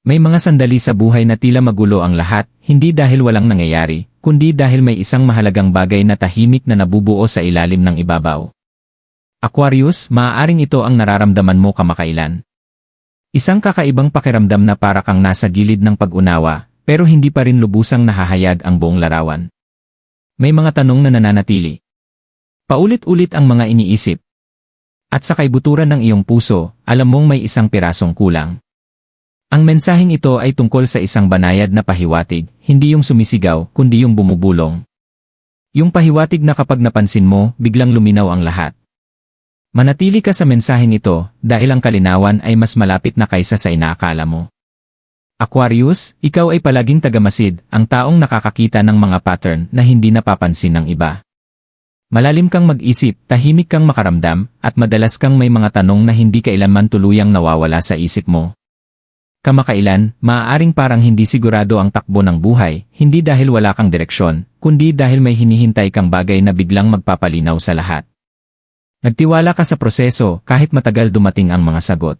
May mga sandali sa buhay na tila magulo ang lahat, hindi dahil walang nangyayari, kundi dahil may isang mahalagang bagay na tahimik na nabubuo sa ilalim ng ibabaw. Aquarius, maaaring ito ang nararamdaman mo kamakailan. Isang kakaibang pakiramdam na para kang nasa gilid ng pag-unawa, pero hindi pa rin lubusang nahahayag ang buong larawan. May mga tanong na nananatili. Paulit-ulit ang mga iniisip. At sa kaibuturan ng iyong puso, alam mong may isang pirasong kulang. Ang mensaheng ito ay tungkol sa isang banayad na pahiwatig, hindi yung sumisigaw, kundi yung bumubulong. Yung pahiwatig na kapag napansin mo, biglang luminaw ang lahat. Manatili ka sa mensaheng ito, dahil ang kalinawan ay mas malapit na kaysa sa inaakala mo. Aquarius, ikaw ay palaging tagamasid, ang taong nakakakita ng mga pattern na hindi napapansin ng iba. Malalim kang mag-isip, tahimik kang makaramdam, at madalas kang may mga tanong na hindi kailanman tuluyang nawawala sa isip mo. Kamakailan, maaaring parang hindi sigurado ang takbo ng buhay, hindi dahil wala kang direksyon, kundi dahil may hinihintay kang bagay na biglang magpapalinaw sa lahat. Nagtiwala ka sa proseso kahit matagal dumating ang mga sagot.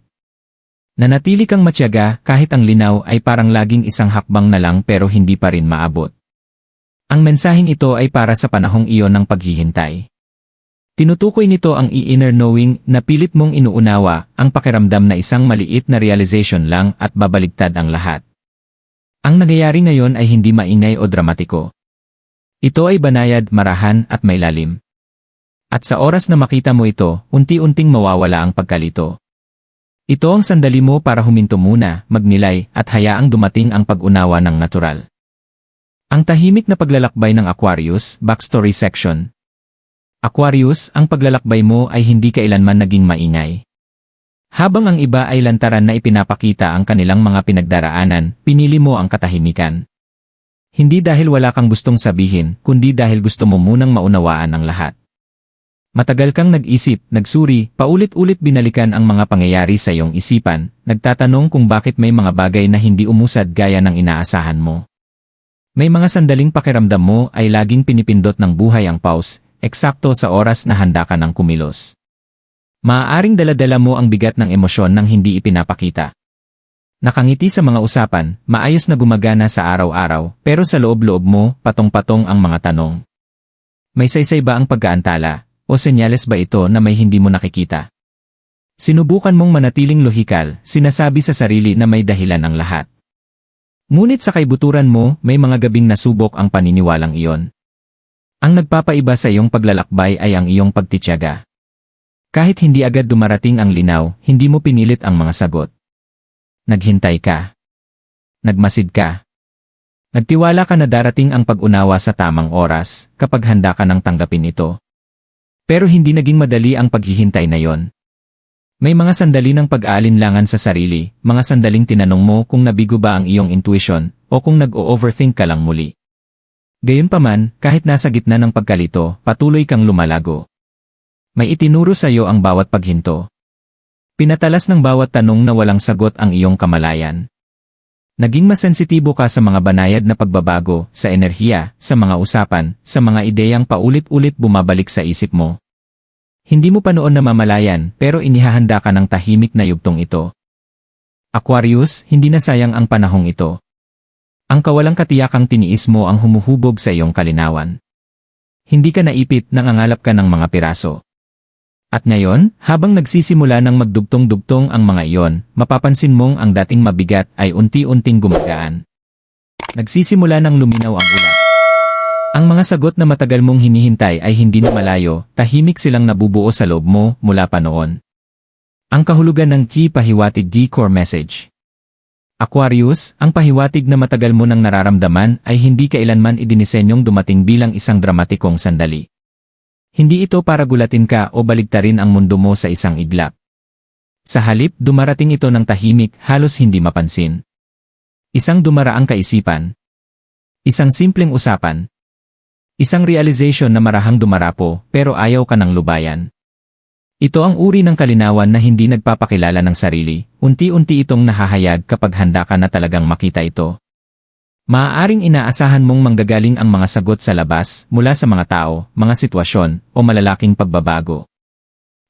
Nanatili kang matyaga kahit ang linaw ay parang laging isang hakbang na lang pero hindi pa rin maabot. Ang mensaheng ito ay para sa panahong iyon ng paghihintay. Tinutukoy nito ang inner knowing na pilit mong inuunawa, ang pakiramdam na isang maliit na realization lang at babaligtad ang lahat. Ang nangyayari ngayon ay hindi maingay o dramatiko. Ito ay banayad, marahan at may lalim. At sa oras na makita mo ito, unti-unting mawawala ang pagkalito. Ito ang sandali mo para huminto muna, magnilay at hayaang dumating ang pag-unawa ng natural. Ang tahimik na paglalakbay ng Aquarius, Backstory Section. Aquarius, ang paglalakbay mo ay hindi kailanman naging maingay. Habang ang iba ay lantaran na ipinapakita ang kanilang mga pinagdaraanan, pinili mo ang katahimikan. Hindi dahil wala kang gustong sabihin, kundi dahil gusto mo munang maunawaan ang lahat. Matagal kang nag-isip, nagsuri, paulit-ulit binalikan ang mga pangyayari sa iyong isipan, nagtatanong kung bakit may mga bagay na hindi umusad gaya ng inaasahan mo. May mga sandaling pakiramdam mo ay laging pinipindot ng buhay ang pause, eksakto sa oras na handa ka ng kumilos. Maaaring daladala mo ang bigat ng emosyon nang hindi ipinapakita. Nakangiti sa mga usapan, maayos na gumagana sa araw-araw, pero sa loob-loob mo, patong-patong ang mga tanong. May saysay ba ang pagkaantala, o senyales ba ito na may hindi mo nakikita? Sinubukan mong manatiling lohikal, sinasabi sa sarili na may dahilan ang lahat. Ngunit sa kaibuturan mo, may mga gabing nasubok ang paniniwalang iyon. Ang nagpapaiba sa iyong paglalakbay ay ang iyong pagtitiyaga. Kahit hindi agad dumarating ang linaw, hindi mo pinilit ang mga sagot. Naghintay ka. Nagmasid ka. Nagtiwala ka na darating ang pag-unawa sa tamang oras, kapag handa ka nang tanggapin ito. Pero hindi naging madali ang paghihintay na yon. May mga sandali ng pag-aalinlangan sa sarili, mga sandaling tinanong mo kung nabigo ba ang iyong intuition, o kung nag-o-overthink ka lang muli. Gayunpaman, kahit nasa gitna ng pagkalito, patuloy kang lumalago. May itinuro sa iyo ang bawat paghinto. Pinatalas ng bawat tanong na walang sagot ang iyong kamalayan. Naging mas sensitibo ka sa mga banayad na pagbabago, sa enerhiya, sa mga usapan, sa mga ideyang paulit-ulit bumabalik sa isip mo. Hindi mo pa noon namamalayan, pero inihahanda ka ng tahimik na yugtong ito. Aquarius, hindi na sayang ang panahong ito. Ang kawalang katiyakang tiniis mo ang humuhubog sa iyong kalinawan. Hindi ka naipit, nangangalap ka ng mga piraso. At ngayon, habang nagsisimula ng magdugtong-dugtong ang mga iyon, mapapansin mong ang dating mabigat ay unti-unting gumagaan. Nagsisimula ng luminaw ang ulap. Ang mga sagot na matagal mong hinihintay ay hindi na malayo, tahimik silang nabubuo sa loob mo mula pa noon. Ang kahulugan ng key pahiwatig core message. Aquarius, ang pahiwatig na matagal mo nang nararamdaman ay hindi kailanman idinisenyong dumating bilang isang dramatikong sandali. Hindi ito para gulatin ka o baligtarin ang mundo mo sa isang iglap. Sa halip, dumarating ito ng tahimik, halos hindi mapansin. Isang dumaraang kaisipan. Isang simpleng usapan. Isang realization na marahang dumarapo, pero ayaw ka ng lubayan. Ito ang uri ng kalinawan na hindi nagpapakilala ng sarili, unti-unti itong nahahayag kapag handa ka na talagang makita ito. Maaaring inaasahan mong manggagaling ang mga sagot sa labas, mula sa mga tao, mga sitwasyon, o malalaking pagbabago.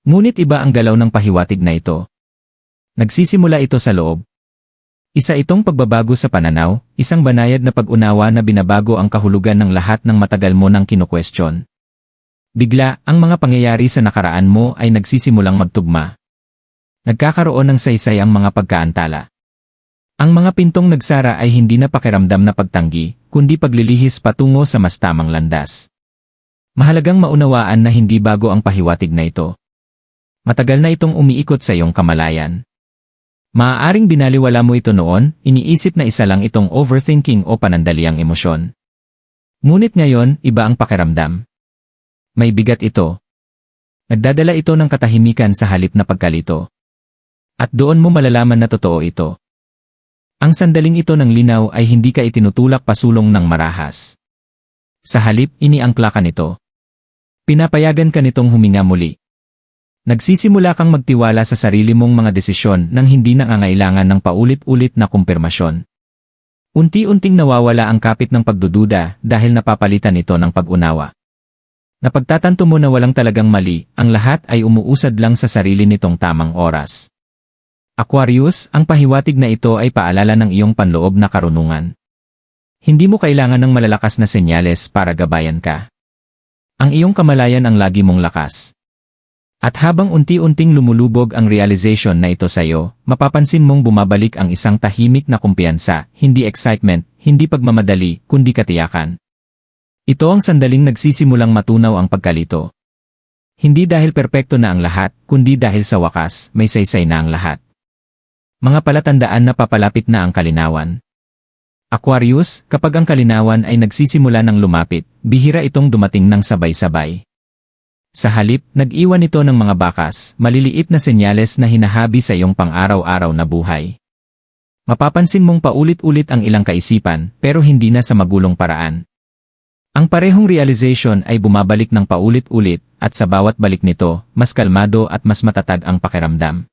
Ngunit iba ang galaw ng pahiwatig na ito. Nagsisimula ito sa loob. Isa itong pagbabago sa pananaw, isang banayad na pag-unawa na binabago ang kahulugan ng lahat ng matagal mo nang kinukwestiyon. Bigla, ang mga pangyayari sa nakaraan mo ay nagsisimulang magtugma. Nagkakaroon ng saysay ang mga pagkaantala. Ang mga pintong nagsara ay hindi na pakiramdam na pagtanggi, kundi paglilihis patungo sa mas tamang landas. Mahalagang maunawaan na hindi bago ang pahiwatig na ito. Matagal na itong umiikot sa iyong kamalayan. Maaaring binaliwala mo ito noon, iniisip na isa lang itong overthinking o panandaliang emosyon. Ngunit ngayon, iba ang pakiramdam. May bigat ito. Nagdadala ito ng katahimikan sa halip na pagkalito. At doon mo malalaman na totoo ito. Ang sandaling ito ng linaw ay hindi ka itinutulak pasulong ng marahas. Sa halip, iniangkla ka nito. Pinapayagan ka nitong huminga muli. Nagsisimula kang magtiwala sa sarili mong mga desisyon nang hindi nangangailangan ng paulit-ulit na kumpirmasyon. Unti-unting nawawala ang kapit ng pagdududa dahil napapalitan ito ng pag-unawa. Napagtatanto mo na walang talagang mali, ang lahat ay umuusad lang sa sarili nitong tamang oras. Aquarius, ang pahiwatig na ito ay paalala ng iyong panloob na karunungan. Hindi mo kailangan ng malalakas na senyales para gabayan ka. Ang iyong kamalayan ang lagi mong lakas. At habang unti-unting lumulubog ang realization na ito sa'yo, mapapansin mong bumabalik ang isang tahimik na kumpiyansa, hindi excitement, hindi pagmamadali, kundi katiyakan. Ito ang sandaling nagsisimulang matunaw ang pagkalito. Hindi dahil perpekto na ang lahat, kundi dahil sa wakas, may saysay na ang lahat. Mga palatandaan na papalapit na ang kalinawan. Aquarius, kapag ang kalinawan ay nagsisimula ng lumapit, bihira itong dumating ng sabay-sabay. Sa halip, nag-iwan ito ng mga bakas, maliliit na senyales na hinahabi sa iyong pang-araw-araw na buhay. Mapapansin mong paulit-ulit ang ilang kaisipan, pero hindi na sa magulong paraan. Ang parehong realization ay bumabalik ng paulit-ulit, at sa bawat balik nito, mas kalmado at mas matatag ang pakiramdam.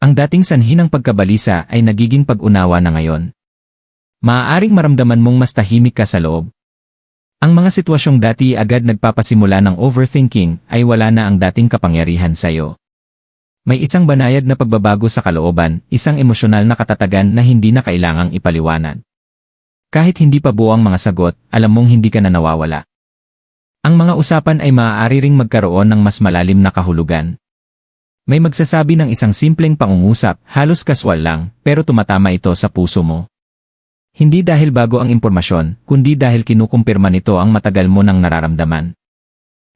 Ang dating sanhi ng pagkabalisa ay nagiging pag-unawa na ngayon. Maaaring maramdaman mong mas tahimik ka sa loob. Ang mga sitwasyong dati agad nagpapasimula ng overthinking ay wala na ang dating kapangyarihan sa iyo. May isang banayad na pagbabago sa kalooban, isang emosyonal na katatagan na hindi na kailangang ipaliwanag. Kahit hindi pa buo ang mga sagot, alam mong hindi ka na nawawala. Ang mga usapan ay maaari ring magkaroon ng mas malalim na kahulugan. May magsasabi ng isang simpleng pangungusap, halos kaswal lang, pero tumatama ito sa puso mo. Hindi dahil bago ang impormasyon, kundi dahil kinukumpirma nito ang matagal mo nang nararamdaman.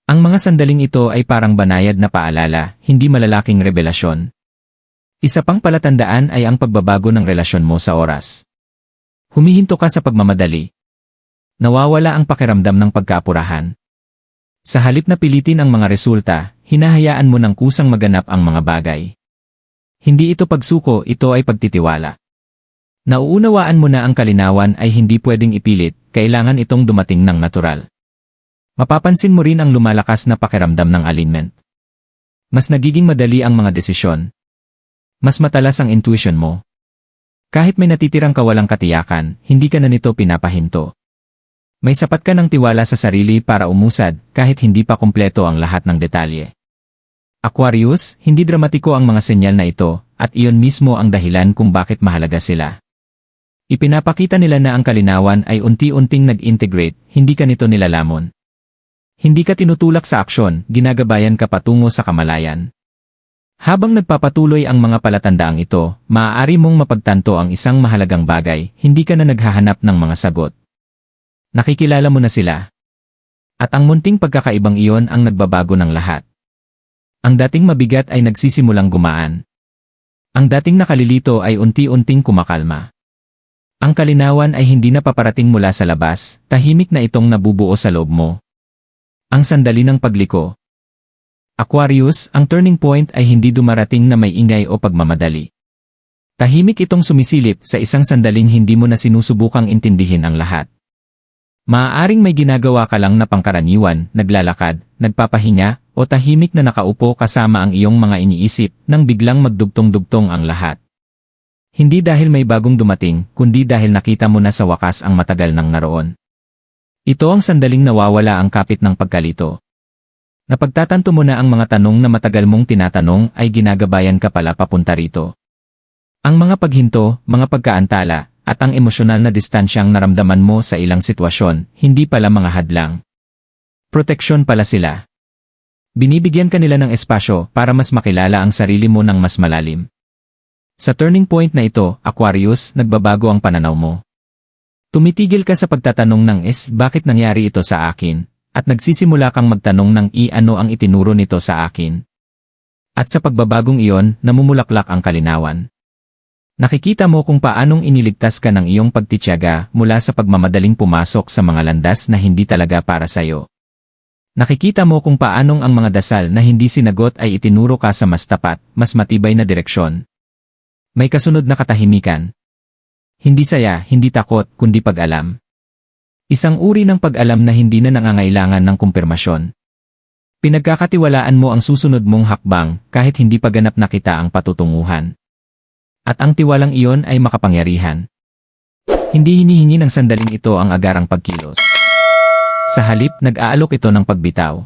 Ang mga sandaling ito ay parang banayad na paalala, hindi malalaking revelasyon. Isa pang palatandaan ay ang pagbabago ng relasyon mo sa oras. Humihinto ka sa pagmamadali. Nawawala ang pakiramdam ng pagkaapurahan. Sa halip na pilitin ang mga resulta, hinahayaan mo ng kusang maganap ang mga bagay. Hindi ito pagsuko, ito ay pagtitiwala. Nauunawaan mo na ang kalinawan ay hindi pwedeng ipilit, kailangan itong dumating ng natural. Mapapansin mo rin ang lumalakas na pakiramdam ng alignment. Mas nagiging madali ang mga desisyon. Mas matalas ang intuition mo. Kahit may natitirang kawalang katiyakan, hindi ka na nito pinapahinto. May sapat ka ng tiwala sa sarili para umusad kahit hindi pa kumpleto ang lahat ng detalye. Aquarius, hindi dramatiko ang mga senyal na ito, at iyon mismo ang dahilan kung bakit mahalaga sila. Ipinapakita nila na ang kalinawan ay unti-unting nag-integrate, hindi ka nito nilalamon. Hindi ka tinutulak sa aksyon, ginagabayan ka patungo sa kamalayan. Habang nagpapatuloy ang mga palatandaang ito, maaari mong mapagtanto ang isang mahalagang bagay, hindi ka na naghahanap ng mga sagot. Nakikilala mo na sila. At ang munting pagkakaibang iyon ang nagbabago ng lahat. Ang dating mabigat ay nagsisimulang gumaan. Ang dating nakalilito ay unti-unting kumakalma. Ang kalinawan ay hindi na paparating mula sa labas, tahimik na itong nabubuo sa loob mo. Ang sandali ng pagliko. Aquarius, ang turning point ay hindi dumarating na may ingay o pagmamadali. Tahimik itong sumisilip sa isang sandaling hindi mo na sinusubukang intindihin ang lahat. Maaaring may ginagawa ka lang na pangkaraniwan, naglalakad, nagpapahinga, o tahimik na nakaupo kasama ang iyong mga iniisip nang biglang magdugtong-dugtong ang lahat. Hindi dahil may bagong dumating, kundi dahil nakita mo na sa wakas ang matagal nang naroon. Ito ang sandaling nawawala ang kapit ng pagkalito. Napagtatanto mo na ang mga tanong na matagal mong tinatanong ay ginagabayan ka pala papunta rito. Ang mga paghinto, mga pagkaantala, at ang emosyonal na distansyang naramdaman mo sa ilang sitwasyon, hindi pala mga hadlang. Proteksyon pala sila. Binibigyan ka nila ng espasyo para mas makilala ang sarili mo ng mas malalim. Sa turning point na ito, Aquarius, nagbabago ang pananaw mo. Tumitigil ka sa pagtatanong ng bakit nangyari ito sa akin? At nagsisimula kang magtanong ng ano ang itinuro nito sa akin. At sa pagbabagong iyon, namumulaklak ang kalinawan. Nakikita mo kung paanong iniligtas ka ng iyong pagtitiyaga mula sa pagmamadaling pumasok sa mga landas na hindi talaga para sayo. Nakikita mo kung paanong ang mga dasal na hindi sinagot ay itinuro ka sa mas tapat, mas matibay na direksyon. May kasunod na katahimikan. Hindi saya, hindi takot, kundi pag-alam. Isang uri ng pag-alam na hindi na nangangailangan ng kumpirmasyon. Pinagkakatiwalaan mo ang susunod mong hakbang kahit hindi pa ganap na kita ang patutunguhan. At ang tiwalang iyon ay makapangyarihan. Hindi hinihingi ng sandaling ito ang agarang pagkilos. Sa halip, nag-aalok ito ng pagbitaw.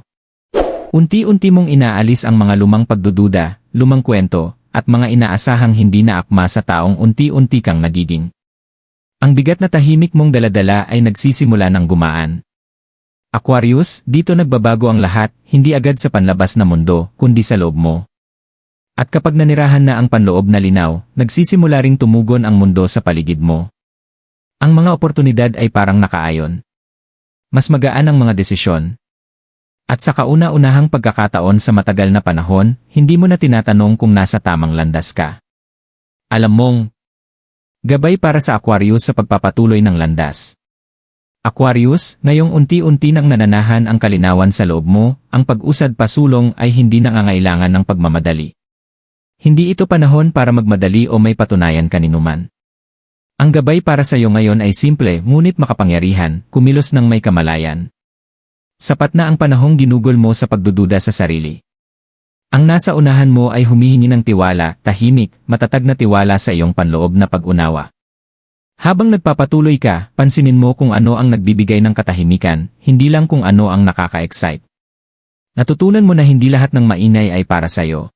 Unti-unti mong inaalis ang mga lumang pagdududa, lumang kwento, at mga inaasahang hindi na akma sa taong unti-unti kang nagiging. Ang bigat na tahimik mong daladala ay nagsisimula ng gumaan. Aquarius, dito nagbabago ang lahat, hindi agad sa panlabas na mundo, kundi sa loob mo. At kapag nanirahan na ang panloob na linaw, nagsisimula ring tumugon ang mundo sa paligid mo. Ang mga oportunidad ay parang nakaayon. Mas magaan ang mga desisyon. At sa kauna-unahang pagkakataon sa matagal na panahon, hindi mo na tinatanong kung nasa tamang landas ka. Alam mong, gabay para sa Aquarius sa pagpapatuloy ng landas. Aquarius, ngayong unti-unti nang nananahan ang kalinawan sa loob mo, ang pag-usad pasulong ay hindi nangangailangan ng pagmamadali. Hindi ito panahon para magmadali o may patunayan kaninuman. Ang gabay para sa iyo ngayon ay simple ngunit makapangyarihan, kumilos ng may kamalayan. Sapat na ang panahong ginugol mo sa pagdududa sa sarili. Ang nasa unahan mo ay humihingi ng tiwala, tahimik, matatag na tiwala sa iyong panloob na pag-unawa. Habang nagpapatuloy ka, pansinin mo kung ano ang nagbibigay ng katahimikan, hindi lang kung ano ang nakaka-excite. Natutunan mo na hindi lahat ng maingay ay para sa iyo.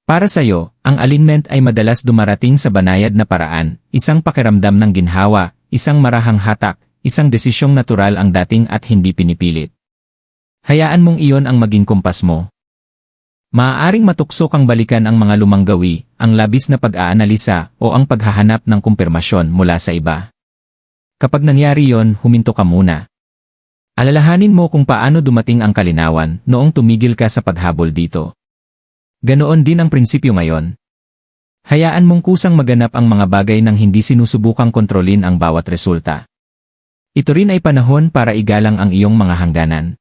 Para sa iyo, ang alignment ay madalas dumarating sa banayad na paraan, isang pakiramdam ng ginhawa, isang marahang hatak, isang desisyong natural ang dating at hindi pinipilit. Hayaan mong iyon ang maging kumpas mo. Maaaring matukso kang balikan ang mga lumang gawi, ang labis na pag-aanalisa o ang paghahanap ng kumpirmasyon mula sa iba. Kapag nangyari yon, huminto ka muna. Alalahanin mo kung paano dumating ang kalinawan noong tumigil ka sa paghabol dito. Ganoon din ang prinsipyo ngayon. Hayaan mong kusang maganap ang mga bagay nang hindi sinusubukang kontrolin ang bawat resulta. Ito rin ay panahon para igalang ang iyong mga hangganan.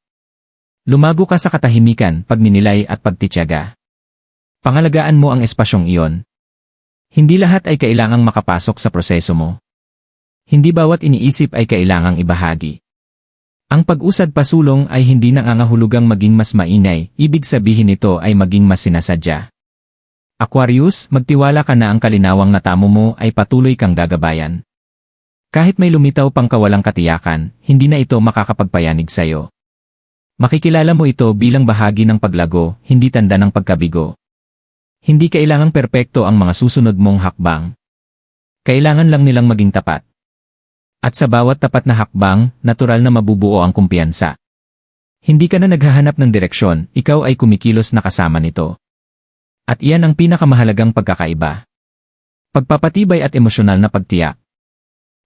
Lumago ka sa katahimikan, pagninilay at pagtitiyaga. Pangalagaan mo ang espasyong iyon. Hindi lahat ay kailangang makapasok sa proseso mo. Hindi bawat iniisip ay kailangang ibahagi. Ang pag-usad pasulong ay hindi nangangahulugang maging mas maingay, ibig sabihin nito ay maging mas sinasadya. Aquarius, magtiwala ka na ang kalinawang natamo mo ay patuloy kang gagabayan. Kahit may lumitaw pang kawalang katiyakan, hindi na ito makakapagpayanig sa'yo. Makikilala mo ito bilang bahagi ng paglago, hindi tanda ng pagkabigo. Hindi kailangang perpekto ang mga susunod mong hakbang. Kailangan lang nilang maging tapat. At sa bawat tapat na hakbang, natural na mabubuo ang kumpiyansa. Hindi ka na naghahanap ng direksyon, ikaw ay kumikilos na kasama nito. At iyan ang pinakamahalagang pagkakaiba. Pagpapatibay at emosyonal na pagtiyak.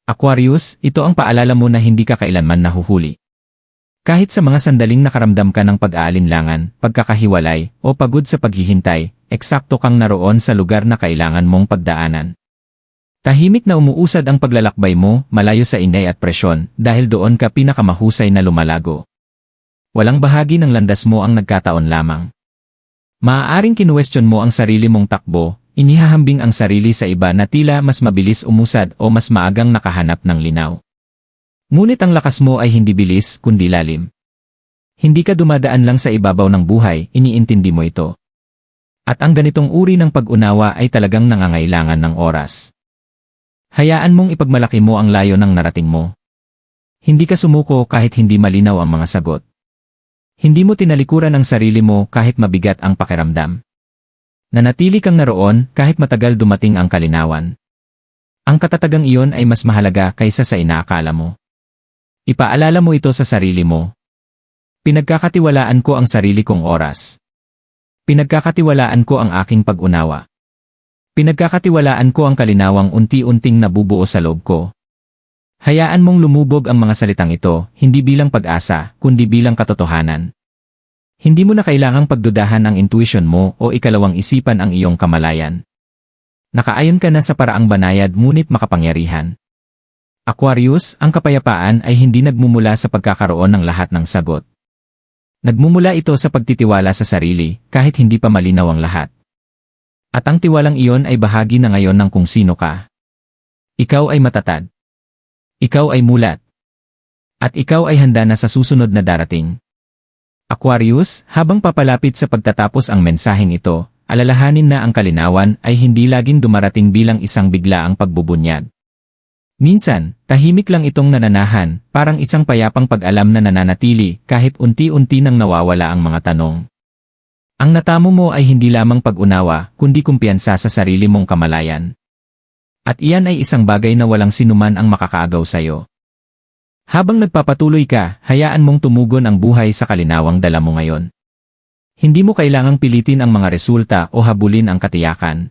Aquarius, ito ang paalala mo na hindi ka kailanman nahuhuli. Kahit sa mga sandaling nakaramdam ka ng pag-aalinlangan, pagkakahiwalay, o pagod sa paghihintay, eksakto kang naroon sa lugar na kailangan mong pagdaanan. Tahimik na umuusad ang paglalakbay mo, malayo sa inay at presyon, dahil doon ka pinakamahusay na lumalago. Walang bahagi ng landas mo ang nagkataon lamang. Maaaring kinuwestiyon mo ang sarili mong takbo, inihahambing ang sarili sa iba na tila mas mabilis umusad o mas maagang nakahanap ng linaw. Ngunit ang lakas mo ay hindi bilis, kundi lalim. Hindi ka dumadaan lang sa ibabaw ng buhay, iniintindi mo ito. At ang ganitong uri ng pag-unawa ay talagang nangangailangan ng oras. Hayaan mong ipagmalaki mo ang layo ng narating mo. Hindi ka sumuko kahit hindi malinaw ang mga sagot. Hindi mo tinalikuran ang sarili mo kahit mabigat ang pakiramdam. Nanatili kang naroon kahit matagal dumating ang kalinawan. Ang katatagang iyon ay mas mahalaga kaysa sa inaakala mo. Ipaalala mo ito sa sarili mo. Pinagkakatiwalaan ko ang sarili kong oras. Pinagkakatiwalaan ko ang aking pag-unawa. Pinagkakatiwalaan ko ang kalinawang unti-unting nabubuo sa loob ko. Hayaan mong lumubog ang mga salitang ito, hindi bilang pag-asa, kundi bilang katotohanan. Hindi mo na kailangang pagdudahan ang intuition mo o ikalawang isipan ang iyong kamalayan. Nakaayon ka na sa paraang banayad ngunit makapangyarihan. Aquarius, ang kapayapaan ay hindi nagmumula sa pagkakaroon ng lahat ng sagot. Nagmumula ito sa pagtitiwala sa sarili, kahit hindi pa malinaw ang lahat. At ang tiwalang iyon ay bahagi na ngayon ng kung sino ka. Ikaw ay matatag. Ikaw ay mulat. At ikaw ay handa na sa susunod na darating. Aquarius, habang papalapit sa pagtatapos ang mensaheng ito, alalahanin na ang kalinawan ay hindi laging dumarating bilang isang biglaang pagbubunyag. Minsan, tahimik lang itong nananahan, parang isang payapang pag-alam na nananatili kahit unti-unti nang nawawala ang mga tanong. Ang natamo mo ay hindi lamang pag-unawa, kundi kumpiyansa sa sarili mong kamalayan. At iyan ay isang bagay na walang sinuman ang makakaagaw sa iyo. Habang nagpapatuloy ka, hayaan mong tumugon ang buhay sa kalinawang dala mo ngayon. Hindi mo kailangang pilitin ang mga resulta o habulin ang katiyakan.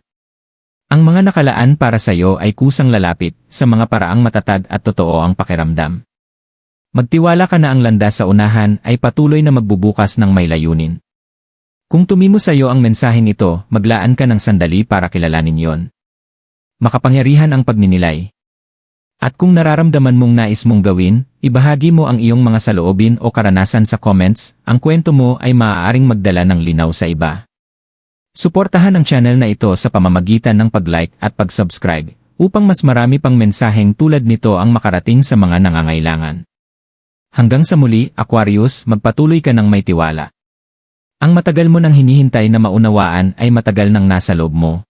Ang mga nakalaan para sa iyo ay kusang lalapit sa mga paraang matatag at totoo ang pakiramdam. Magtiwala ka na ang landas sa unahan ay patuloy na magbubukas ng may layunin. Kung tumimo sa iyo ang mensaheng ito, maglaan ka ng sandali para kilalanin yon. Makapangyarihan ang pagninilay. At kung nararamdaman mong nais mong gawin, ibahagi mo ang iyong mga saloobin o karanasan sa comments, ang kwento mo ay maaaring magdala ng linaw sa iba. Suportahan ang channel na ito sa pamamagitan ng pag-like at pag-subscribe, upang mas marami pang mensaheng tulad nito ang makarating sa mga nangangailangan. Hanggang sa muli, Aquarius, magpatuloy ka ng may tiwala. Ang matagal mo nang hinihintay na maunawaan ay matagal nang nasa loob mo.